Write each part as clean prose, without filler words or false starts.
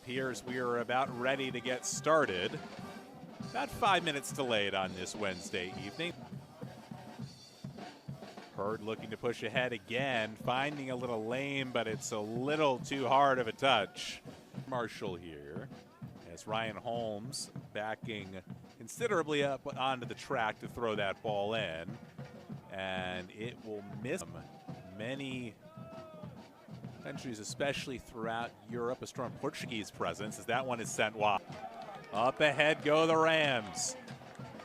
appears we are about ready to get started. About 5 minutes delayed on this Wednesday evening. Hurd looking to push ahead again, finding a little lane, but it's a little too hard of a touch. Marshall here, as Ryan Holmes backing considerably up onto the track to throw that ball in. And it will miss many countries, especially throughout Europe, a strong Portuguese presence, as that one is sent wide. Up ahead go the Rams.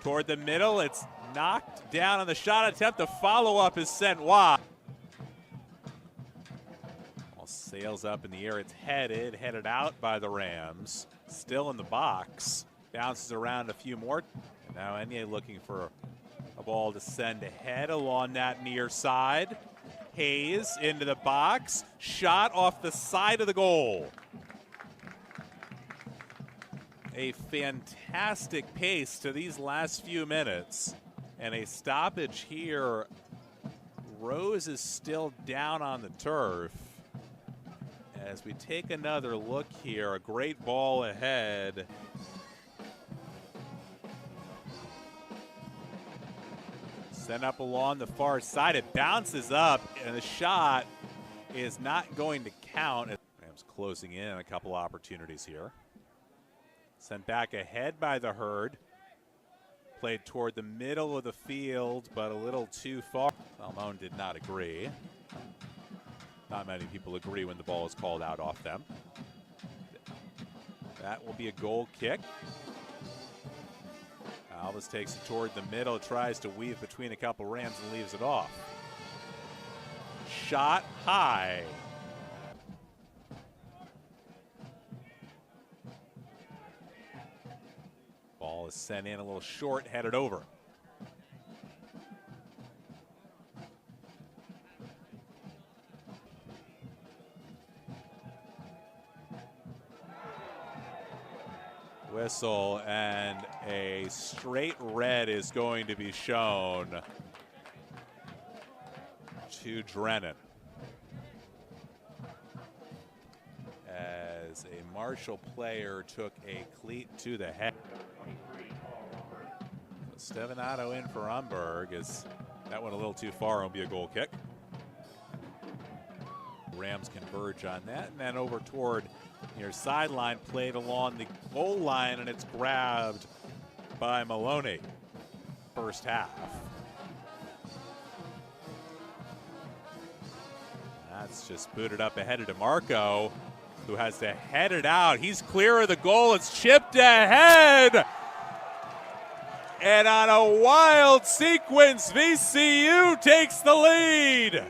Toward the middle, it's knocked down on the shot attempt. The follow-up is sent wide. Ball sails up in the air. It's headed out by the Rams. Still in the box. Bounces around a few more. And now Enye looking for a ball to send ahead along that near side. Hayes into the box. Shot off the side of the goal. A fantastic pace to these last few minutes. And a stoppage here. Rose is still down on the turf. As we take another look here, a great ball ahead. Sent up along the far side. It bounces up, and the shot is not going to count. Rams closing in on a couple opportunities here. Sent back ahead by the Herd. Played toward the middle of the field, but a little too far. Salmon did not agree. Not many people agree when the ball is called out off them. That will be a goal kick. Alves takes it toward the middle, tries to weave between a couple Rams and leaves it off. Shot high. Ball is sent in a little short, headed over. Whistle, and a straight red is going to be shown to Drennan. As a Marshall player took a cleat to the head. So Stevenato in for Umberg. Is that one a little too far? It'll be a goal kick. Rams converge on that, and then over toward near sideline, played along the goal line, and it's grabbed by Maloney. First half. That's just booted up ahead of DeMarco, who has to head it out. He's clear of the goal. It's chipped ahead. And on a wild sequence, VCU takes the lead.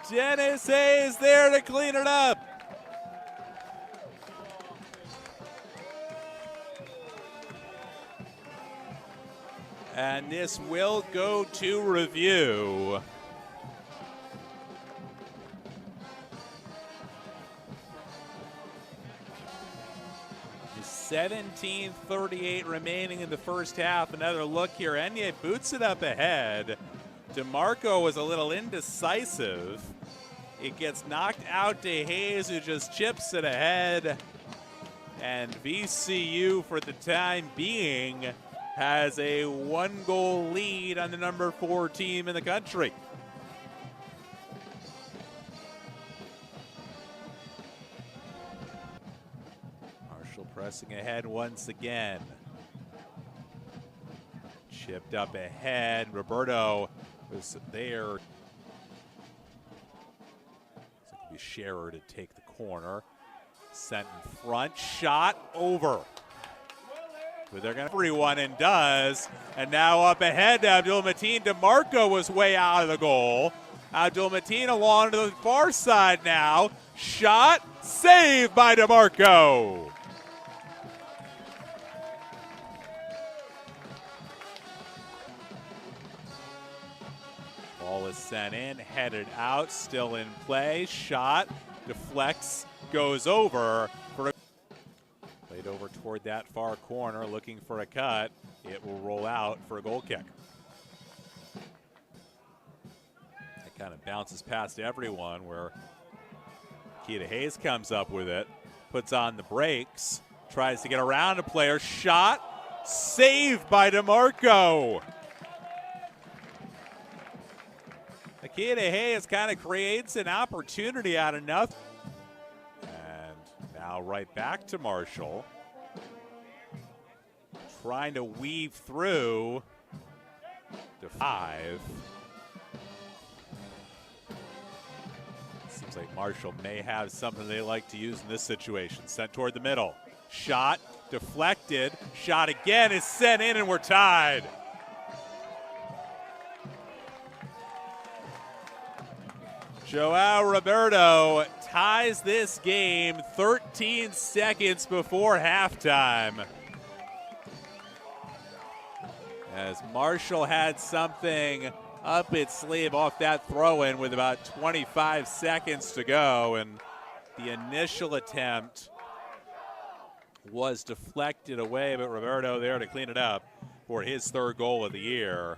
Dennis Hayes there to clean it up. And this will go to review. There's 17:38 remaining in the first half. Another look here. Enye boots it up ahead. DeMarco was a little indecisive. It gets knocked out to Hayes, who just chips it ahead. And VCU, for the time being, has a 1-goal lead on the number 4 team in the country. Marshall pressing ahead once again. Chipped up ahead. Roberto was there. It's be Scherer to take the corner. Sent in front, shot over. But they're going to everyone and does. And now up ahead to Abdul Mateen. DeMarco was way out of the goal. Abdul Mateen along to the far side now. Shot, saved by DeMarco. Ball is sent in, headed out, still in play. Shot, deflects, goes over. Played over toward that far corner, looking for a cut. It will roll out for a goal kick. Kind of bounces past everyone where Keita Hayes comes up with it, puts on the brakes, tries to get around a player, shot, saved by DeMarco. Keita Hayes kind of creates an opportunity out of nothing. And now right back to Marshall. Trying to weave through to 5. Seems like Marshall may have something they like to use in this situation. Sent toward the middle. Shot, deflected, shot again is sent in, and we're tied. Joao Roberto ties this game 13 seconds before halftime. As Marshall had something up its sleeve off that throw-in with about 25 seconds to go, and the initial attempt was deflected away, but Roberto there to clean it up for his 3rd goal of the year.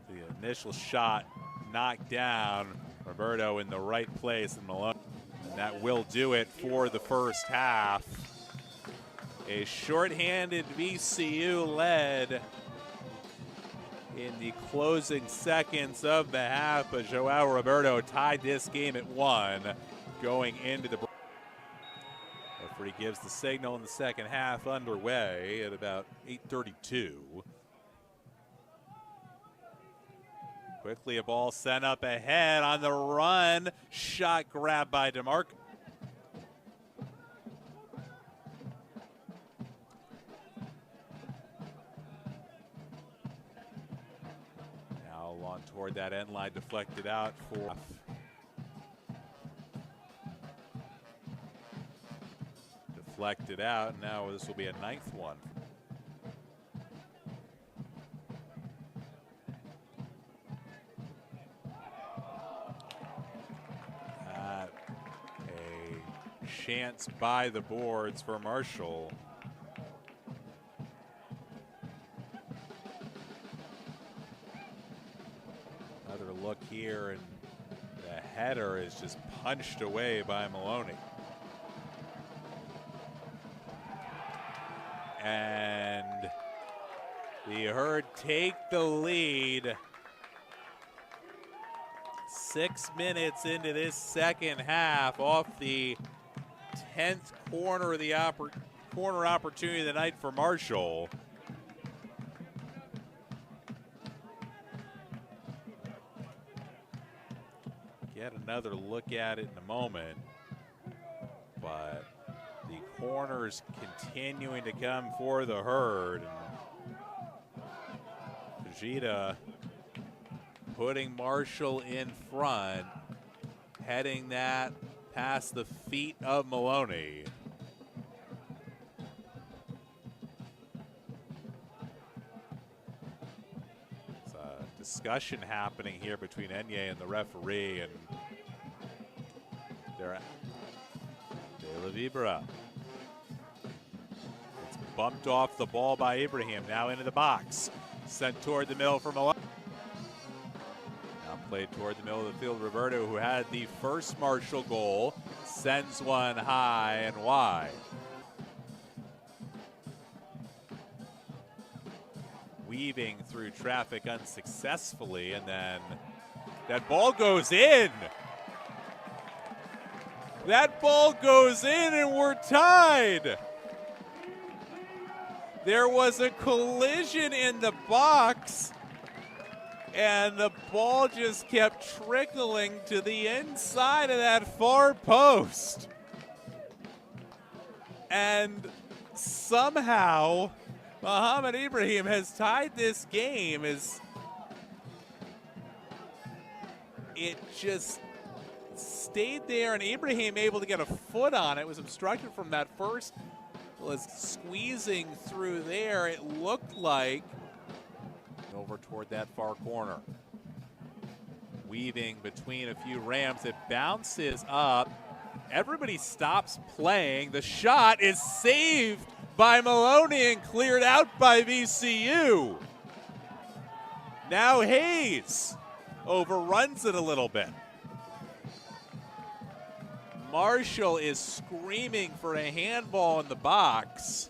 The initial shot knocked down, Roberto in the right place, and Malone. And that will do it for the first half. A shorthanded VCU led in the closing seconds of the half, but Joao Roberto tied this game at 1 going into the break. Referee gives the signal in the second half underway at about 8:32. Quickly a ball sent up ahead on the run. Shot grabbed by DeMarco. Now along toward that end line, deflected out for. Deflected out. Now this will be a 9th one. Chance by the boards for Marshall. Another look here, and the header is just punched away by Maloney. And the Herd take the lead. 6 minutes into this second half off the 10th corner of the corner opportunity of the night for Marshall. Get another look at it in a moment, but the corners continuing to come for the Herd. Fujita putting Marshall in front, heading that past the feet of Maloney. There's a discussion happening here between Enye and the referee, and they're De La Vibra. It's bumped off the ball by Ibrahim, now into the box. Sent toward the middle for Maloney. Played toward the middle of the field. Roberto, who had the first Marshall goal, sends one high and wide. Weaving through traffic unsuccessfully, and then that ball goes in. That ball goes in, and we're tied. There was a collision in the box, and the ball just kept trickling to the inside of that far post. And somehow Mohamed Ibrahim has tied this game. As it just stayed there, and Ibrahim able to get a foot on it. Was obstructed from that first, was squeezing through there. It looked like over toward that far corner. Weaving between a few ramps, it bounces up. Everybody stops playing. The shot is saved by Maloney and cleared out by VCU. Now Hayes overruns it a little bit. Marshall is screaming for a handball in the box.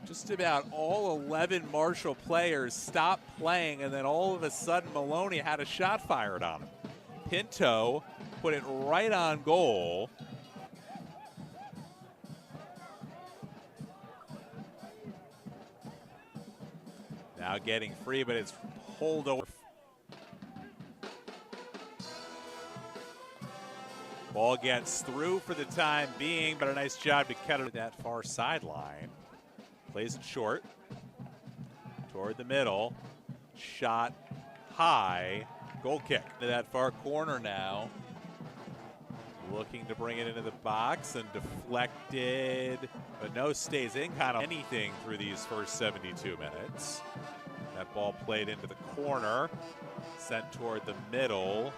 Just about all 11 Marshall players stopped playing, and then all of a sudden Maloney had a shot fired on him. Pinto put it right on goal. Now getting free, but it's pulled over. Ball gets through for the time being, but a nice job to cut it at that far sideline. Plays it short, toward the middle, shot high, goal kick. To that far corner now, looking to bring it into the box and deflected, but no, stays in kind of anything through these first 72 minutes. That ball played into the corner, sent toward the middle.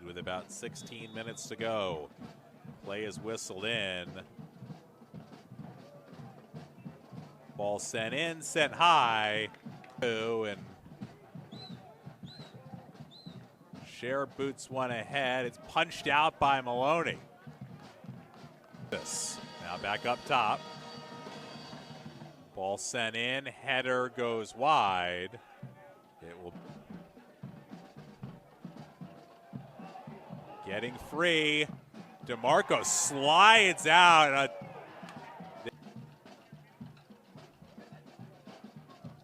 With about 16 minutes to go. Play is whistled in. Ball sent in, sent high. And Share boots one ahead. It's punched out by Maloney. Now back up top. Ball sent in, header goes wide. It will. Getting free. DeMarco slides out.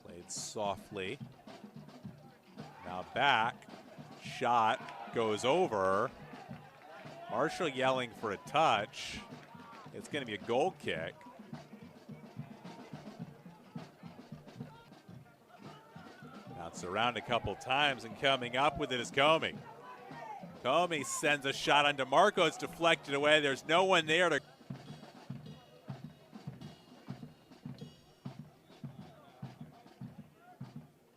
Played softly. Now back. Shot goes over. Marshall yelling for a touch. It's going to be a goal kick. Bounced around a couple times, and coming up with it is Comey. Comey sends a shot on DeMarco. It's deflected away. There's no one there to.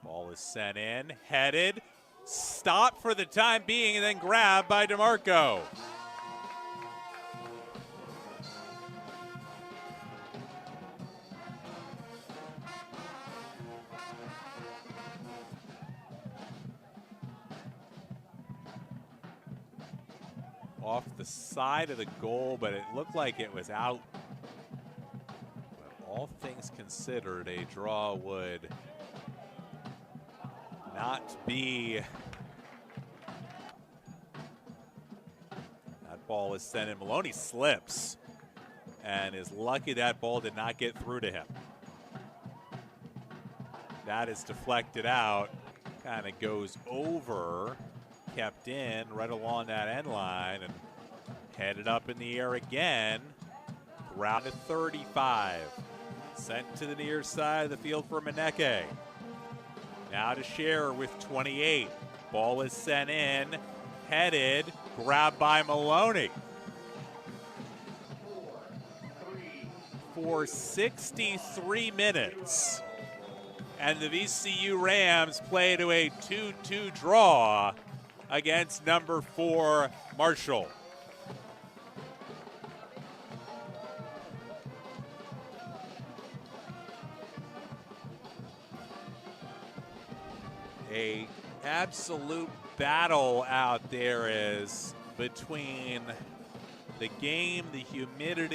Ball is sent in, headed, stopped for the time being, and then grabbed by DeMarco. Off the side of the goal, but it looked like it was out. But all things considered, a draw would not be. That ball is sent in. Maloney slips and is lucky that ball did not get through to him. That is deflected out, kind of goes over. Kept in right along that end line and headed up in the air again. Round to 35. Sent to the near side of the field for Maneke. Now to Share with 28. Ball is sent in, headed, grabbed by Maloney. For 63 minutes. And the VCU Rams play to a 2-2 draw against number 4 Marshall. A absolute battle out there is between the game, the humidity.